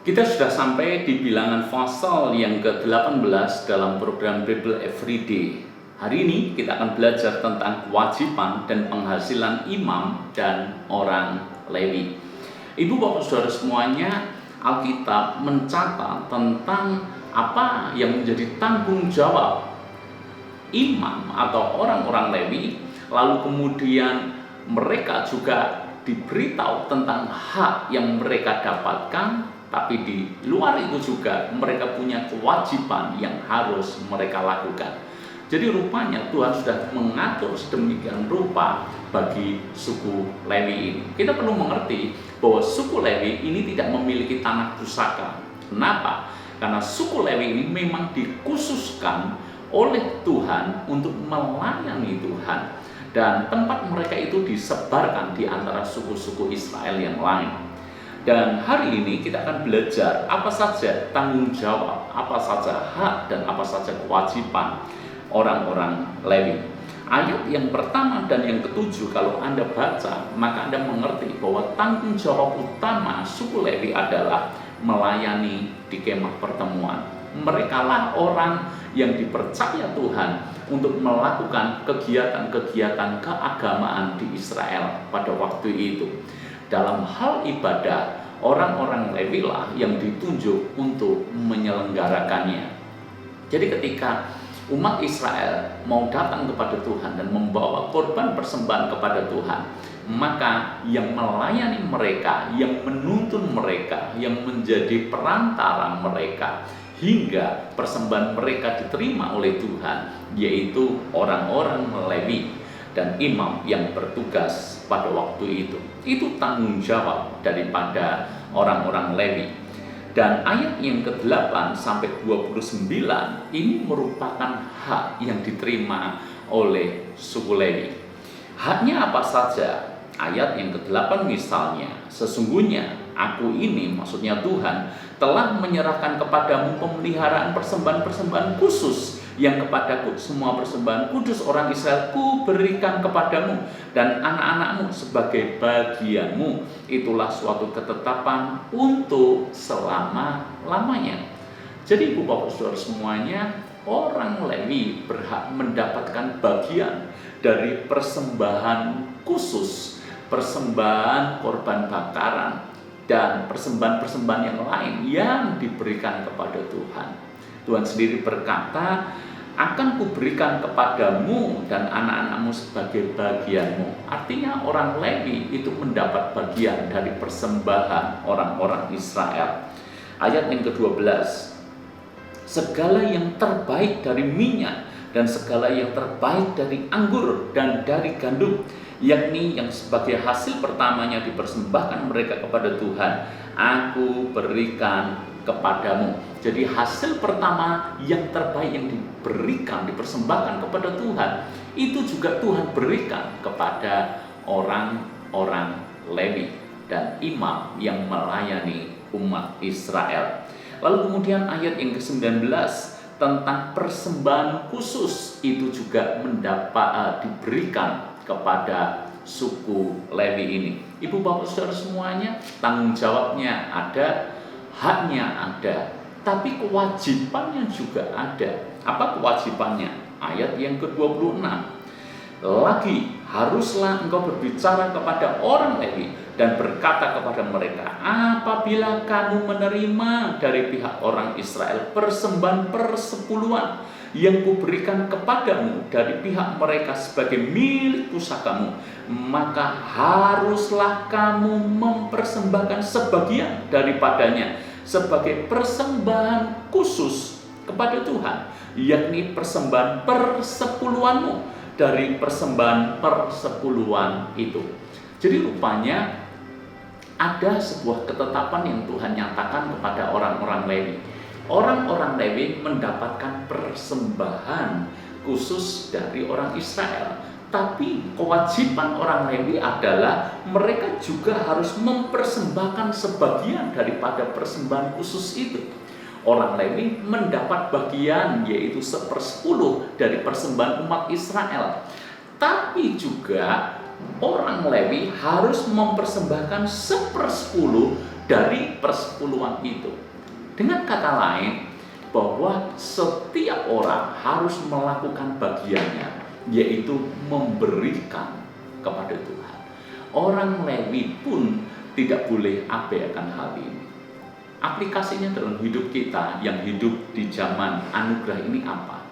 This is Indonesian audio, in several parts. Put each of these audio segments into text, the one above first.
Kita sudah sampai di bilangan pasal yang ke-18 dalam program Bible Everyday. Hari ini kita akan belajar tentang kewajiban dan penghasilan imam dan orang Lewi. Ibu bapak saudara semuanya, Alkitab mencatat tentang apa yang menjadi tanggung jawab imam atau orang-orang Lewi. Lalu kemudian mereka juga diberitahu tentang hak yang mereka dapatkan, tapi di luar itu juga mereka punya kewajiban yang harus mereka lakukan. Jadi rupanya Tuhan sudah mengatur sedemikian rupa bagi suku Lewi ini. Kita perlu mengerti bahwa suku Lewi ini tidak memiliki tanah pusaka. Kenapa? Karena suku Lewi ini memang dikhususkan oleh Tuhan untuk melayani Tuhan. Dan tempat mereka itu disebarkan di antara suku-suku Israel yang lain. Dan hari ini kita akan belajar apa saja tanggung jawab, apa saja hak, dan apa saja kewajiban orang-orang Lewi. Ayat yang pertama dan yang ketujuh kalau Anda baca, maka Anda mengerti bahwa tanggung jawab utama suku Lewi adalah melayani di kemah pertemuan. Merekalah orang yang dipercaya Tuhan untuk melakukan kegiatan-kegiatan keagamaan di Israel pada waktu itu. Dalam hal ibadah, orang-orang Lewi lah yang ditunjuk untuk menyelenggarakannya. Jadi ketika umat Israel mau datang kepada Tuhan dan membawa korban persembahan kepada Tuhan, maka yang melayani mereka, yang menuntun mereka, yang menjadi perantara mereka hingga persembahan mereka diterima oleh Tuhan, yaitu orang-orang Lewi dan imam yang bertugas pada waktu itu. Itu tanggung jawab daripada orang-orang Lewi. Dan ayat yang ke-8 sampai 29 ini merupakan hak yang diterima oleh suku Lewi. Haknya apa saja? Ayat yang ke-8 misalnya, sesungguhnya aku ini, maksudnya Tuhan, telah menyerahkan kepadamu pemeliharaan persembahan-persembahan khusus yang kepadaku semua persembahan kudus orang Israel ku berikan kepadamu dan anak-anakmu sebagai bagianmu. Itulah suatu ketetapan untuk selama-lamanya. Jadi ibu bapak saudara semuanya, orang Lewi berhak mendapatkan bagian dari persembahan khusus, persembahan korban bakaran, dan persembahan-persembahan yang lain yang diberikan kepada Tuhan. Tuhan sendiri berkata, akan kuberikan kepadamu dan anak-anakmu sebagai bagianmu. Artinya orang Lewi itu mendapat bagian dari persembahan orang-orang Israel. Ayat yang ke-12, segala yang terbaik dari minyak dan segala yang terbaik dari anggur dan dari gandum, yakni yang sebagai hasil pertamanya dipersembahkan mereka kepada Tuhan, aku berikan kepadamu. Jadi hasil pertama yang terbaik yang diberikan, dipersembahkan kepada Tuhan, itu juga Tuhan berikan kepada orang-orang Lewi dan imam yang melayani umat Israel. Lalu kemudian ayat yang ke-19 tentang persembahan khusus itu juga diberikan kepada suku Lewi ini. Ibu bapak saudara semuanya, tanggung jawabnya ada, haknya ada, tapi kewajibannya juga ada. Apa kewajibannya? Ayat yang ke-26. Lagi, haruslah engkau berbicara kepada orang Lewi dan berkata kepada mereka, apabila kamu menerima dari pihak orang Israel persembahan persepuluhan yang kuberikan kepadamu dari pihak mereka sebagai milik pusakamu, maka haruslah kamu mempersembahkan sebagian daripadanya sebagai persembahan khusus kepada Tuhan, yakni persembahan persepuluhanmu dari persembahan persepuluhan itu. Jadi rupanya ada sebuah ketetapan yang Tuhan nyatakan kepada orang-orang Lewi. Orang-orang Lewi mendapatkan persembahan khusus dari orang Israel. Tapi kewajiban orang Lewi adalah mereka juga harus mempersembahkan sebagian daripada persembahan khusus itu. Orang Lewi mendapat bagian yaitu 1/10 dari persembahan umat Israel. Tapi juga orang Lewi harus mempersembahkan 1/10 dari persepuluhan itu. Dengan kata lain, bahwa setiap orang harus melakukan bagiannya, yaitu memberikan kepada Tuhan. Orang Lewi pun tidak boleh abaikan hal ini. Aplikasinya dalam hidup kita yang hidup di zaman anugerah ini apa?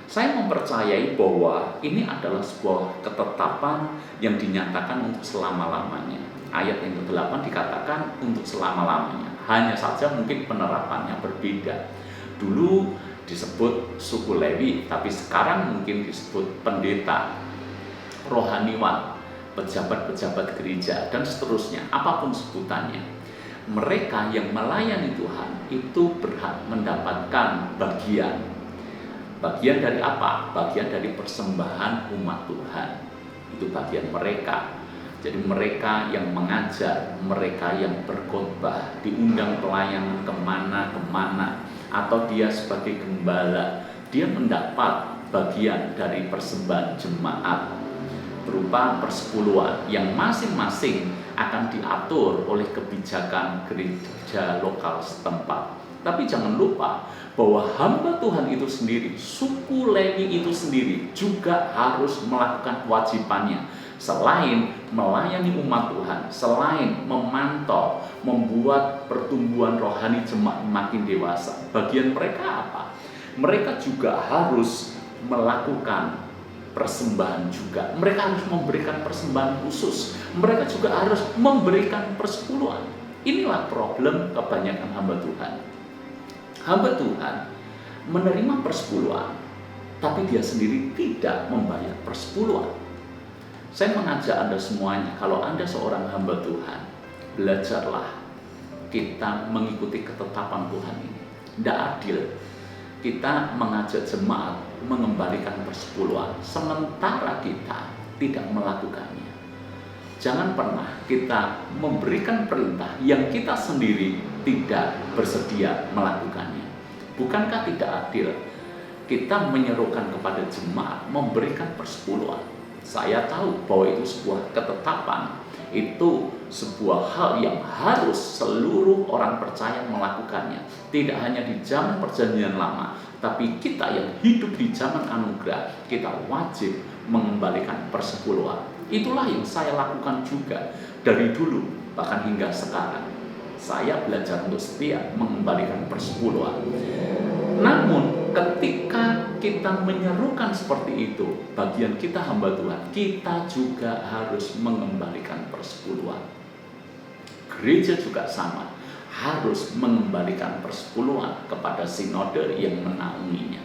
Saya mempercayai bahwa ini adalah sebuah ketetapan yang dinyatakan untuk selama-lamanya. Ayat yang ke-8 dikatakan untuk selama-lamanya. Hanya saja mungkin penerapannya berbeda. Dulu disebut suku Lewi, tapi sekarang mungkin disebut pendeta, rohaniwan, pejabat-pejabat gereja, dan seterusnya, apapun sebutannya. Mereka yang melayani Tuhan itu berhak mendapatkan bagian. Bagian dari apa? Bagian dari persembahan umat Tuhan. Itu bagian mereka. Jadi mereka yang mengajar, mereka yang berkhotbah, diundang pelayanan kemana-kemana, atau dia sebagai gembala, dia mendapat bagian dari persembahan jemaat berupa persepuluhan yang masing-masing akan diatur oleh kebijakan gereja lokal setempat. Tapi jangan lupa bahwa hamba Tuhan itu sendiri, suku Lewi itu sendiri juga harus melakukan kewajibannya. Selain melayani umat Tuhan, selain memantau, membuat pertumbuhan rohani jemaat makin dewasa, bagian mereka apa? Mereka juga harus melakukan persembahan juga. Mereka harus memberikan persembahan khusus. Mereka juga harus memberikan persepuluhan. Inilah problem kebanyakan hamba Tuhan. Hamba Tuhan menerima persepuluhan, tapi dia sendiri tidak membayar persepuluhan. Saya mengajak Anda semuanya, kalau Anda seorang hamba Tuhan, belajarlah kita mengikuti ketetapan Tuhan ini. Tidak adil kita mengajak jemaat mengembalikan persepuluhan, sementara kita tidak melakukannya. Jangan pernah kita memberikan perintah yang kita sendiri tidak bersedia melakukannya. Bukankah tidak adil kita menyerukan kepada jemaat memberikan persepuluhan? Saya tahu bahwa itu sebuah ketetapan, itu sebuah hal yang harus seluruh orang percaya melakukannya. Tidak hanya di zaman perjanjian lama, tapi kita yang hidup di zaman anugerah, kita wajib mengembalikan persepuluhan. Itulah yang saya lakukan juga dari dulu, bahkan hingga sekarang. Saya belajar untuk setia mengembalikan persepuluhan. Namun ketika kita menyerukan seperti itu, bagian kita hamba Tuhan, kita juga harus mengembalikan persepuluhan. Gereja juga sama, harus mengembalikan persepuluhan kepada sinode yang menaunginya.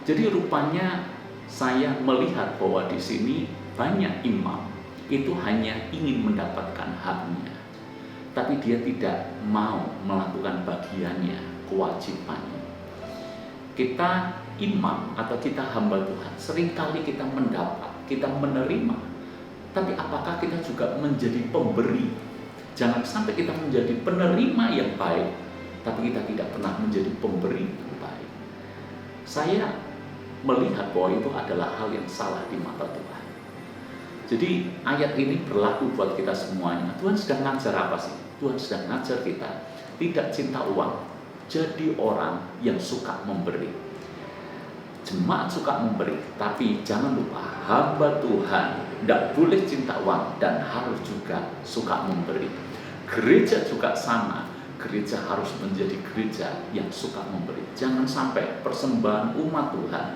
Jadi rupanya saya melihat bahwa di sini banyak imam itu hanya ingin mendapatkan haknya, tapi dia tidak mau melakukan bagiannya, kewajibannya. Kita imam atau kita hamba Tuhan, seringkali kita mendapat, kita menerima, tapi apakah kita juga menjadi pemberi? Jangan sampai kita menjadi penerima yang baik, tapi kita tidak pernah menjadi pemberi yang baik. Saya melihat bahwa itu adalah hal yang salah di mata Tuhan. Jadi ayat ini berlaku buat kita semuanya. Tuhan sedang ngajar apa sih? Tuhan sedang ngajar kita tidak cinta uang, jadi orang yang suka memberi. Jemaat suka memberi, tapi jangan lupa hamba Tuhan tidak boleh cinta uang dan harus juga suka memberi. Gereja juga sama, gereja harus menjadi gereja yang suka memberi. Jangan sampai persembahan umat Tuhan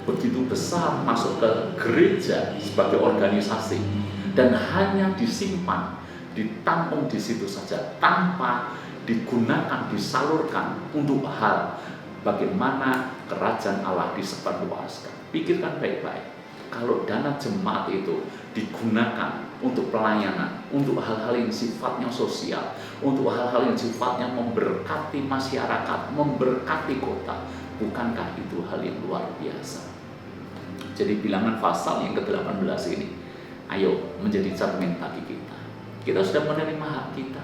begitu besar masuk ke gereja sebagai organisasi dan hanya disimpan, ditampung di situ saja tanpa digunakan, disalurkan untuk hal bagaimana kerajaan Allah disebarluaskan. Pikirkan baik-baik. Kalau dana jemaat itu digunakan untuk pelayanan, untuk hal-hal yang sifatnya sosial, untuk hal-hal yang sifatnya memberkati masyarakat, memberkati kota, bukankah itu hal yang luar biasa? Jadi bilangan pasal yang ke-18 ini, ayo menjadi cermin bagi kita. Kita sudah menerima hak kita,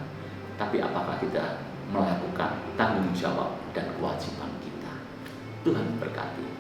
tapi apakah kita melakukan tanggung jawab dan kewajiban kita? Tuhan berkati.